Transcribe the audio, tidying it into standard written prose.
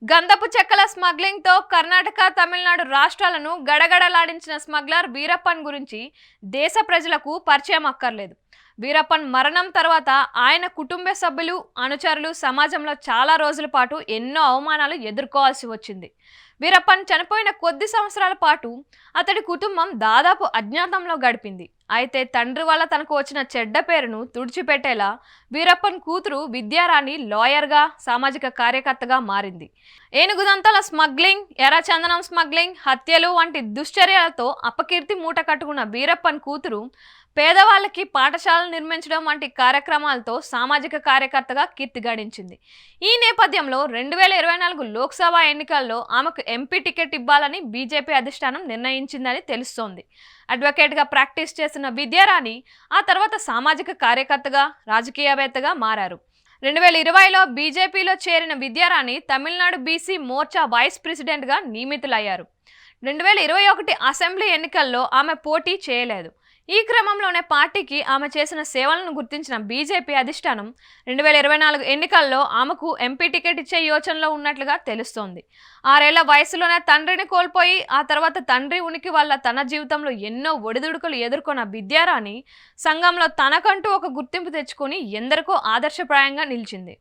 గంధపు చెక్కల స్మగ్లింగ్ తో కర్ణాటక, తమిళనాడు రాష్ట్రాలను గడగడలాడించిన స్మగ్లర్ వీరప్పన్ గురించి దేశ ప్రజలకు పరిచయం అక్కర్లేదు. వీరప్పన్ మరణం తర్వాత ఆయన కుటుంబ సభ్యులు, అనుచరులు సమాజంలో చాలా రోజుల పాటు ఎన్నో అవమానాలు ఎదుర్కోవాల్సి వచ్చింది. వీరప్పన్ చనిపోయిన కొద్ది సంవత్సరాల పాటు అతడి కుటుంబం దాదాపు అజ్ఞాతంలో గడిపింది. అయితే తండ్రి వల్ల తనకు వచ్చిన చెడ్డ పేరును తుడిచిపెట్టేలా వీరప్పన్ కూతురు విద్యారాణి లాయర్గా, సామాజిక కార్యకర్తగా మారింది. ఏనుగుదంతల స్మగ్లింగ్, ఎర్రచందనం స్మగ్లింగ్, హత్యలు వంటి దుశ్చర్యలతో అపకీర్తి మూట కట్టుకున్న వీరప్పన్ కూతురు పేదవాళ్ళకి పాఠశాలలు నిర్మించడం వంటి కార్యక్రమాలతో సామాజిక కార్యకర్తగా కీర్తి గడించింది. ఈ నేపథ్యంలో 2024 లోక్సభ ఎన్నికల్లో ఆమెకు ఎంపీ టికెట్ ఇవ్వాలని బీజేపీ అధిష్టానం నిర్ణయించిందని తెలుస్తోంది. అడ్వకేట్గా ప్రాక్టీస్ చేసిన విద్యారాణి ఆ తర్వాత సామాజిక కార్యకర్తగా, రాజకీయవేత్తగా మారారు. 2020లో బీజేపీలో చేరిన విద్యారాణి తమిళనాడు బీసీ మోర్చా వైస్ ప్రెసిడెంట్గా నియమితులయ్యారు. 2021 అసెంబ్లీ ఎన్నికల్లో ఆమె పోటీ చేయలేదు. ఈ క్రమంలోనే పార్టీకి ఆమె చేసిన సేవలను గుర్తించిన బీజేపీ అధిష్టానం 2024 ఎన్నికల్లో ఆమెకు ఎంపీ టికెట్ ఇచ్చే యోచనలో ఉన్నట్లుగా తెలుస్తోంది. 6 ఏళ్ల వయసులోనే తండ్రిని కోల్పోయి ఆ తర్వాత తండ్రి ఉనికి వల్ల తన జీవితంలో ఎన్నో ఒడిదుడుకులు ఎదుర్కొన్న విద్యారాణి సంఘంలో తనకంటూ ఒక గుర్తింపు తెచ్చుకొని ఎందరికో ఆదర్శప్రాయంగా నిలిచింది.